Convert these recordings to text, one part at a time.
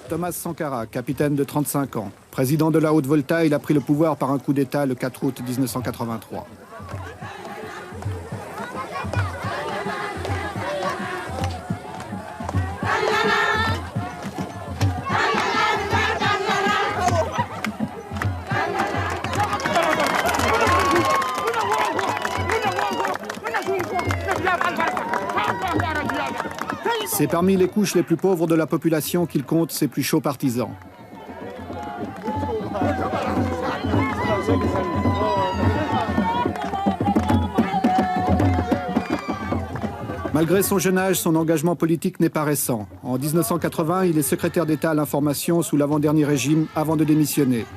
Thomas Sankara, capitaine de 35 ans, président de la Haute-Volta, il a pris le pouvoir par un coup d'État le 4 août 1983. C'est parmi les couches les plus pauvres de la population qu'il compte ses plus chauds partisans. Malgré son jeune âge, son engagement politique n'est pas récent. En 1980, il est secrétaire d'État à l'information sous l'avant-dernier régime avant de démissionner.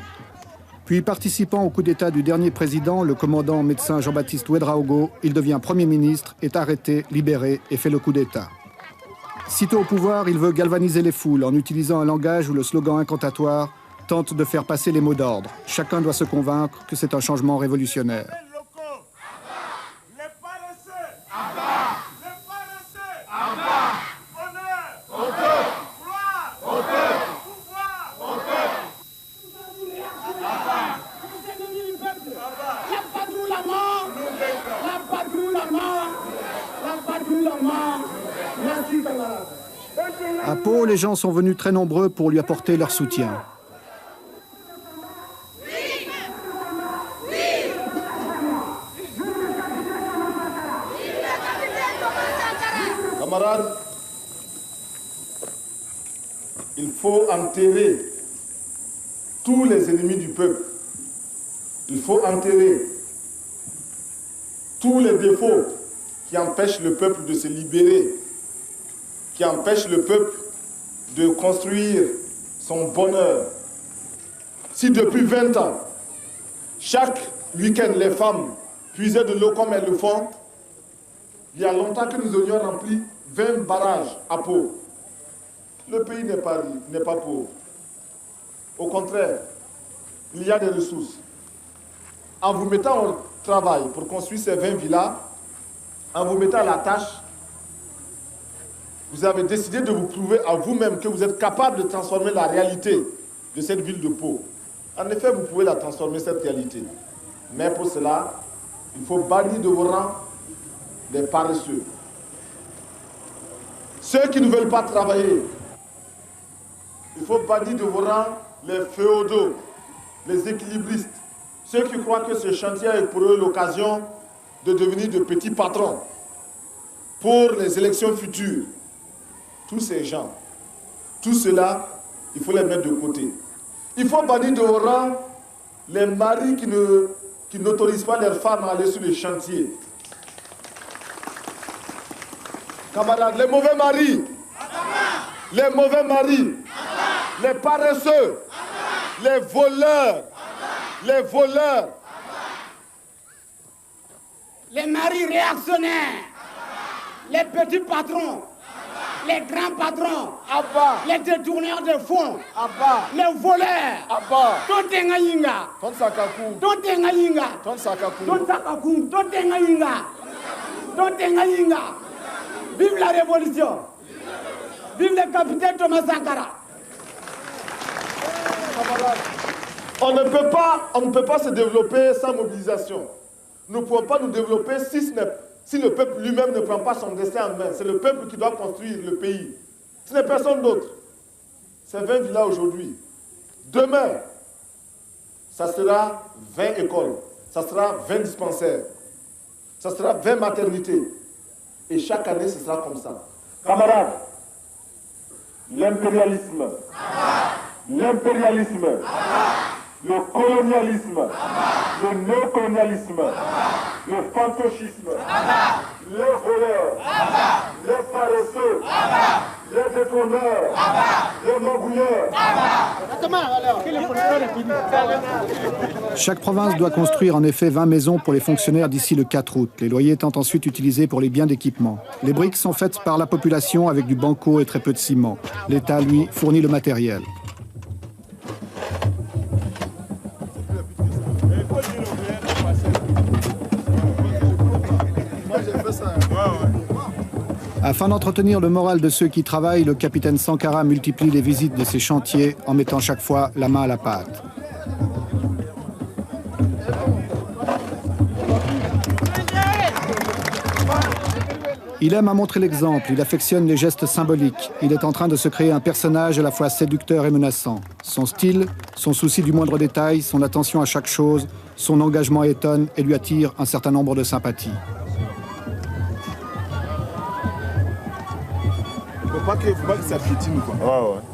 Puis, participant au coup d'État du dernier président, le commandant médecin Jean-Baptiste Ouédraogo, il devient Premier ministre, est arrêté, libéré et fait le coup d'État. Sitôt au pouvoir, il veut galvaniser les foules en utilisant un langage où le slogan incantatoire tente de faire passer les mots d'ordre. Chacun doit se convaincre que c'est un changement révolutionnaire. À Pau, les gens sont venus très nombreux pour lui apporter leur soutien. Camarades, il faut enterrer tous les ennemis du peuple. Il faut enterrer tous les défauts qui empêchent le peuple de se libérer, qui empêchent le peuple de construire son bonheur. Si depuis 20 ans, chaque week-end, les femmes puisaient de l'eau comme elles le font, il y a longtemps que nous aurions rempli 20 barrages à Pau. Le pays n'est pas pauvre. Au contraire, il y a des ressources. En vous mettant au travail pour construire ces 20 villas, en vous mettant à la tâche, vous avez décidé de vous prouver à vous-même que vous êtes capable de transformer la réalité de cette ville de Pau. En effet, vous pouvez la transformer, cette réalité. Mais pour cela, il faut bannir de vos rangs les paresseux. Ceux qui ne veulent pas travailler. Il faut bannir de vos rangs les féodaux, les équilibristes. Ceux qui croient que ce chantier est pour eux l'occasion de devenir de petits patrons pour les élections futures. Tous ces gens, tout cela, il faut les mettre de côté. Il faut bannir de vos rangs les maris qui n'autorisent pas leurs femmes à aller sur les chantiers. Camarades, les mauvais maris, les mauvais maris, les paresseux, les voleurs, les maris réactionnaires, les petits patrons, les grands patrons, Abba, les détourneurs de fonds, Abba, les voleurs, Abba, Tontenga Yinga, Tonsakaku, Tontenga Yinga, Tonsakaku, Tonsakaku, Tontenga Yinga, Tontenga Yinga. Vive la révolution! Vive le capitaine Thomas Sankara! On ne peut pas se développer sans mobilisation. Nous ne pouvons pas nous développer si le peuple lui-même ne prend pas son destin en main. C'est le peuple qui doit construire le pays. Ce n'est personne d'autre. C'est 20 villas aujourd'hui. Demain, ça sera 20 écoles. Ça sera 20 dispensaires. Ça sera 20 maternités. Et chaque année, ce sera comme ça. Camarades, l'impérialisme, le colonialisme, le néocolonialisme, le fantocisme, les voleurs, les paresseux, les détourneurs, les magouilleurs. Chaque province doit construire en effet 20 maisons pour les fonctionnaires d'ici le 4 août, les loyers étant ensuite utilisés pour les biens d'équipement. Les briques sont faites par la population avec du banco et très peu de ciment. L'État, lui, fournit le matériel. Moi, j'ai fait ça. Afin d'entretenir le moral de ceux qui travaillent, le capitaine Sankara multiplie les visites de ses chantiers en mettant chaque fois la main à la pâte. Il aime à montrer l'exemple, il affectionne les gestes symboliques. Il est en train de se créer un personnage à la fois séducteur et menaçant. Son style, son souci du moindre détail, son attention à chaque chose, son engagement étonne et lui attire un certain nombre de sympathies. Il ne faut pas que ça piétine.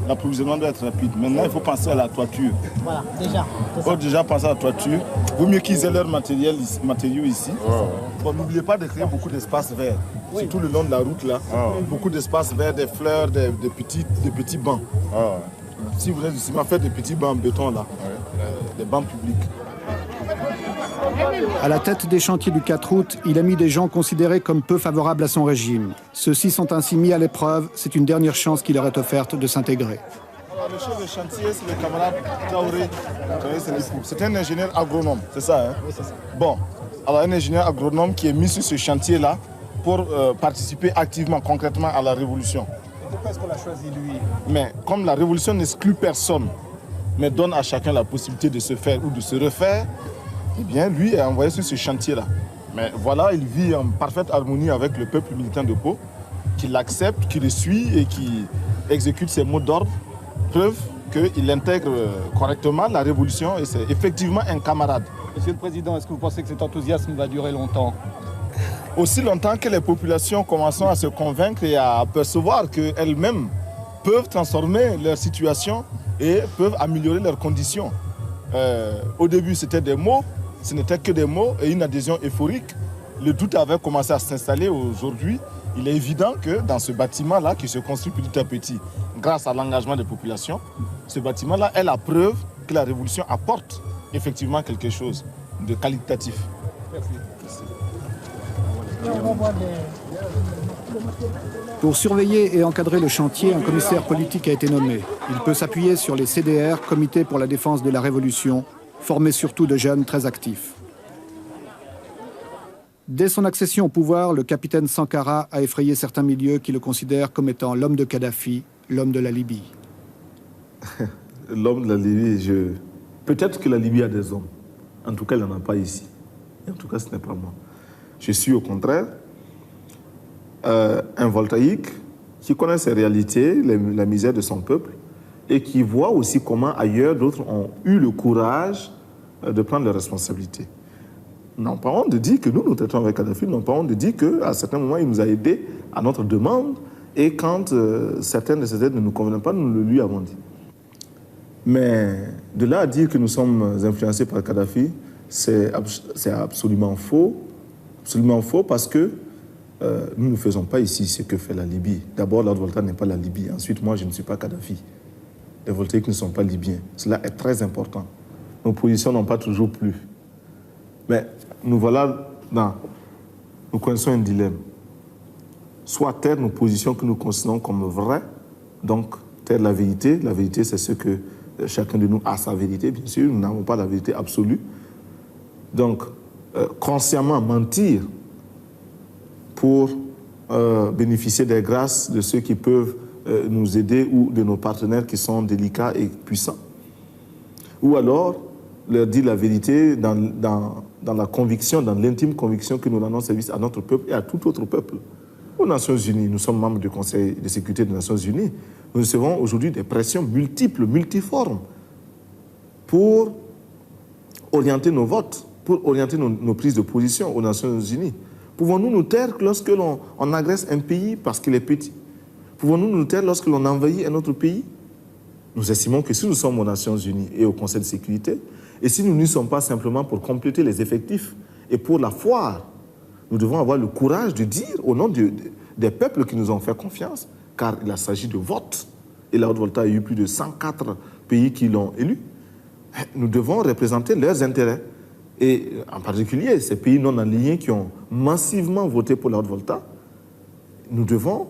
L'approvisionnement doit être rapide. Maintenant, il faut penser à la toiture. Voilà, déjà. Il faut déjà penser à la toiture. Il vaut mieux qu'ils aient leurs matériaux ici. Bon, n'oubliez pas de créer beaucoup d'espaces verts. Surtout le long de la route, là. Beaucoup d'espaces verts, des fleurs, des petits bancs. Si vous êtes ici, faites des petits bancs en béton, là. Des bancs publics. À la tête des chantiers du 4 août, il a mis des gens considérés comme peu favorables à son régime. Ceux-ci sont ainsi mis à l'épreuve. C'est une dernière chance qui leur est offerte de s'intégrer. Le chef de chantier, c'est le camarade Traoré. C'est un ingénieur agronome, c'est ça, hein? Oui, c'est ça. Bon, alors un ingénieur agronome qui est mis sur ce chantier-là pour participer activement, concrètement à la révolution. Et pourquoi est-ce qu'on l'a choisi, lui? Mais comme la révolution n'exclut personne, mais donne à chacun la possibilité de se faire ou de se refaire, eh bien, lui est envoyé sur ce chantier-là. Mais voilà, il vit en parfaite harmonie avec le peuple militant de Pau, qui l'accepte, qui le suit et qui exécute ses mots d'ordre. Preuve qu'il intègre correctement la révolution et c'est effectivement un camarade. Monsieur le Président, est-ce que vous pensez que cet enthousiasme va durer longtemps? Aussi longtemps que les populations commencent à se convaincre et à percevoir qu'elles-mêmes peuvent transformer leur situation et peuvent améliorer leurs conditions. Au début, c'était des mots, ce n'était que des mots et une adhésion euphorique. Le doute avait commencé à s'installer. Aujourd'hui, il est évident que dans ce bâtiment-là, qui se construit petit à petit, grâce à l'engagement des populations, ce bâtiment-là est la preuve que la révolution apporte effectivement quelque chose de qualitatif. Merci. Pour surveiller et encadrer le chantier, un commissaire politique a été nommé. Il peut s'appuyer sur les CDR, Comités pour la défense de la Révolution, formés surtout de jeunes très actifs. Dès son accession au pouvoir, le capitaine Sankara a effrayé certains milieux qui le considèrent comme étant l'homme de Kadhafi, l'homme de la Libye. L'homme de la Libye, peut-être que la Libye a des hommes. En tout cas, il n'en a pas ici. Et en tout cas, ce n'est pas moi. Je suis au contraire un voltaïque qui connaît ses réalités, la misère de son peuple, et qui voit aussi comment ailleurs d'autres ont eu le courage de prendre leurs responsabilités. Nous n'avons pas honte de dire que nous traitons avec Kadhafi, nous n'avons pas honte de dire qu'à certains moments, il nous a aidés à notre demande, et quand certaines de ces aides ne nous convenaient pas, nous le lui avons dit. Mais de là à dire que nous sommes influencés par Kadhafi, c'est absolument faux. Absolument faux parce que nous ne faisons pas ici ce que fait la Libye. D'abord, la Volta n'est pas la Libye. Ensuite, moi, je ne suis pas Kadhafi. Les voltaïques ne sont pas libyens. Cela est très important. Nos positions n'ont pas toujours plu. Mais nous voilà nous connaissons un dilemme. Soit taire nos positions que nous considérons comme vraies, donc taire la vérité. La vérité, c'est ce que chacun de nous a sa vérité, bien sûr. Nous n'avons pas la vérité absolue. Donc, consciemment mentir pour bénéficier des grâces de ceux qui peuvent nous aider ou de nos partenaires qui sont délicats et puissants. Ou alors leur dire la vérité dans la conviction, dans l'intime conviction que nous rendons service à notre peuple et à tout autre peuple. Aux Nations Unies, nous sommes membres du Conseil de sécurité des Nations Unies, nous recevons aujourd'hui des pressions multiples, multiformes pour orienter nos votes, pour orienter nos prises de position aux Nations Unies. Pouvons-nous nous taire lorsque l'on agresse un pays parce qu'il est petit? Pouvons-nous nous taire lorsque l'on envahit un autre pays? Nous estimons que si nous sommes aux Nations Unies et au Conseil de sécurité, et si nous n'y sommes pas simplement pour compléter les effectifs et pour la foire, nous devons avoir le courage de dire au nom des peuples qui nous ont fait confiance, car il s'agit de vote, et la Haute-Volta a eu plus de 104 pays qui l'ont élu, nous devons représenter leurs intérêts. Et en particulier, ces pays non alignés qui ont massivement voté pour la Haute-Volta, nous devons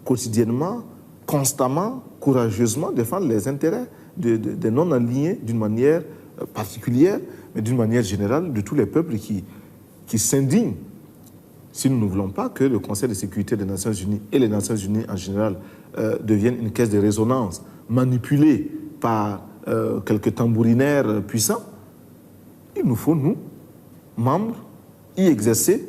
quotidiennement, constamment, courageusement défendre les intérêts des non alignés d'une manière particulière, mais d'une manière générale de tous les peuples qui s'indignent si nous ne voulons pas que le Conseil de sécurité des Nations Unies et les Nations Unies en général deviennent une caisse de résonance manipulée par quelques tambourinaires puissants, il nous faut, nous, membres, y exercer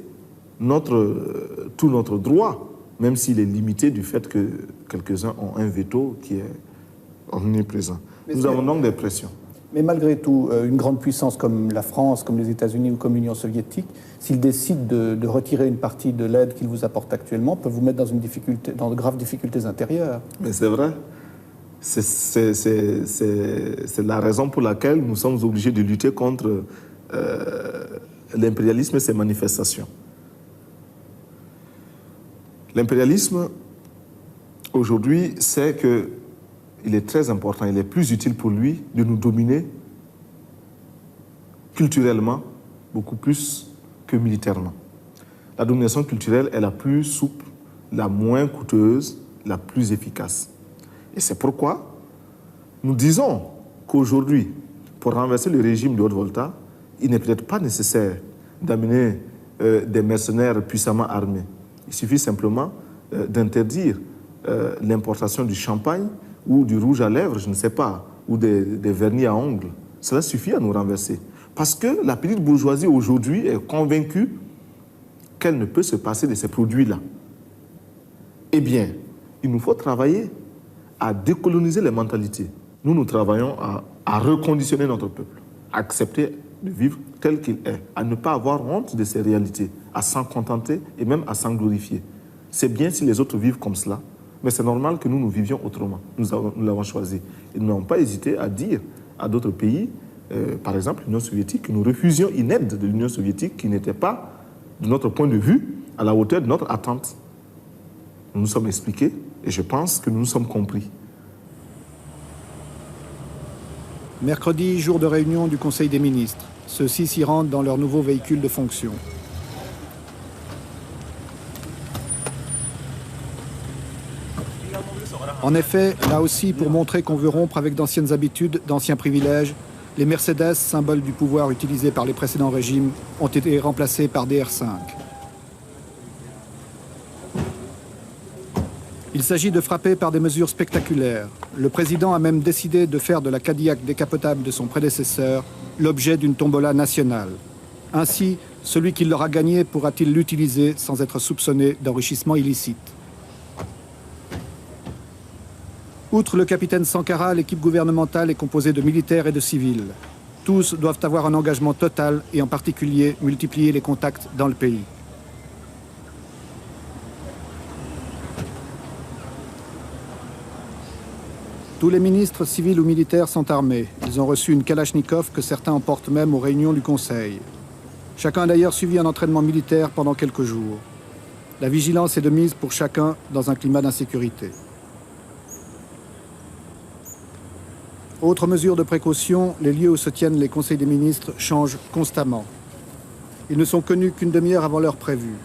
tout notre droit, même s'il est limité du fait que quelques-uns ont un veto qui est omniprésent. Nous avons donc des pressions. Mais malgré tout, une grande puissance comme la France, comme les États-Unis ou comme l'Union soviétique, s'ils décident de retirer une partie de l'aide qu'ils vous apportent actuellement, peuvent vous mettre dans de graves difficultés intérieures. Mais c'est vrai. C'est la raison pour laquelle nous sommes obligés de lutter contre l'impérialisme et ses manifestations. L'impérialisme, aujourd'hui, c'est qu'il est très important, il est plus utile pour lui de nous dominer culturellement, beaucoup plus que militairement. La domination culturelle est la plus souple, la moins coûteuse, la plus efficace. Et c'est pourquoi nous disons qu'aujourd'hui, pour renverser le régime de Haute-Volta, il n'est peut-être pas nécessaire d'amener des mercenaires puissamment armés. Il suffit simplement d'interdire l'importation du champagne ou du rouge à lèvres, je ne sais pas, ou des vernis à ongles. Cela suffit à nous renverser. Parce que la petite bourgeoisie aujourd'hui est convaincue qu'elle ne peut se passer de ces produits-là. Eh bien, il nous faut travailler à décoloniser les mentalités. Nous travaillons à reconditionner notre peuple, à accepter de vivre tel qu'il est, à ne pas avoir honte de ces réalités, à s'en contenter et même à s'en glorifier. C'est bien si les autres vivent comme cela, mais c'est normal que nous vivions autrement. Nous l'avons choisi. Et nous n'avons pas hésité à dire à d'autres pays, par exemple l'Union soviétique, que nous refusions une aide de l'Union soviétique qui n'était pas, de notre point de vue, à la hauteur de notre attente. Nous nous sommes expliqués et je pense que nous nous sommes compris. Mercredi, jour de réunion du Conseil des ministres. Ceux-ci s'y rendent dans leur nouveau véhicule de fonction. En effet, là aussi, pour montrer qu'on veut rompre avec d'anciennes habitudes, d'anciens privilèges, les Mercedes, symbole du pouvoir utilisé par les précédents régimes, ont été remplacés par des R5. Il s'agit de frapper par des mesures spectaculaires. Le président a même décidé de faire de la Cadillac décapotable de son prédécesseur l'objet d'une tombola nationale. Ainsi, celui qui l'aura gagné pourra-t-il l'utiliser sans être soupçonné d'enrichissement illicite. Outre le capitaine Sankara, l'équipe gouvernementale est composée de militaires et de civils. Tous doivent avoir un engagement total et en particulier multiplier les contacts dans le pays. Tous les ministres civils ou militaires sont armés. Ils ont reçu une Kalachnikov que certains emportent même aux réunions du Conseil. Chacun a d'ailleurs suivi un entraînement militaire pendant quelques jours. La vigilance est de mise pour chacun dans un climat d'insécurité. Autre mesure de précaution, les lieux où se tiennent les conseils des ministres changent constamment. Ils ne sont connus qu'une demi-heure avant l'heure prévue.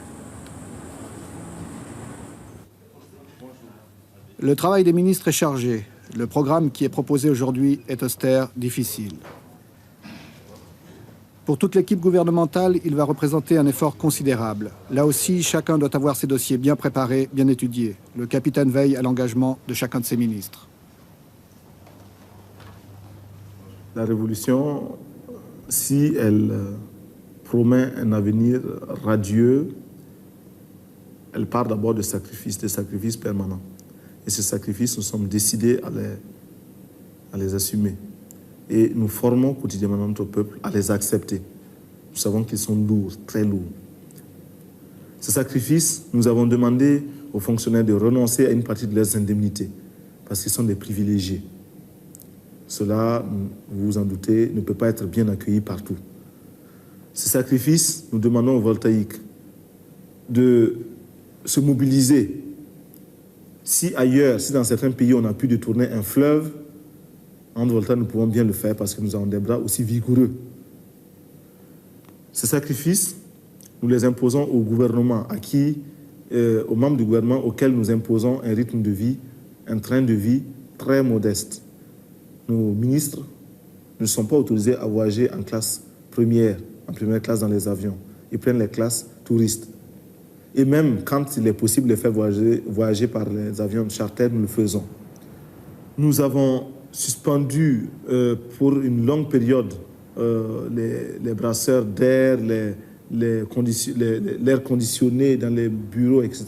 Le travail des ministres est chargé. Le programme qui est proposé aujourd'hui est austère, difficile. Pour toute l'équipe gouvernementale, il va représenter un effort considérable. Là aussi, chacun doit avoir ses dossiers bien préparés, bien étudiés. Le capitaine veille à l'engagement de chacun de ses ministres. La révolution, si elle promet un avenir radieux, elle part d'abord de sacrifices permanents. Et ces sacrifices, nous sommes décidés à les assumer. Et nous formons quotidiennement notre peuple à les accepter. Nous savons qu'ils sont lourds, très lourds. Ces sacrifices, nous avons demandé aux fonctionnaires de renoncer à une partie de leurs indemnités, parce qu'ils sont des privilégiés. Cela, vous vous en doutez, ne peut pas être bien accueilli partout. Ces sacrifices, nous demandons aux voltaïques de se mobiliser. Si ailleurs, si dans certains pays, on a pu détourner un fleuve, en Volta, nous pouvons bien le faire parce que nous avons des bras aussi vigoureux. Ces sacrifices, nous les imposons au gouvernement, aux membres du gouvernement auxquels nous imposons un rythme de vie, un train de vie très modeste. Nos ministres ne sont pas autorisés à voyager en classe première, en première classe dans les avions. Ils prennent les classes touristes. Et même quand il est possible de faire voyager par les avions charter, nous le faisons. Nous avons suspendu pour une longue période les brasseurs d'air, l'air conditionné dans les bureaux, etc.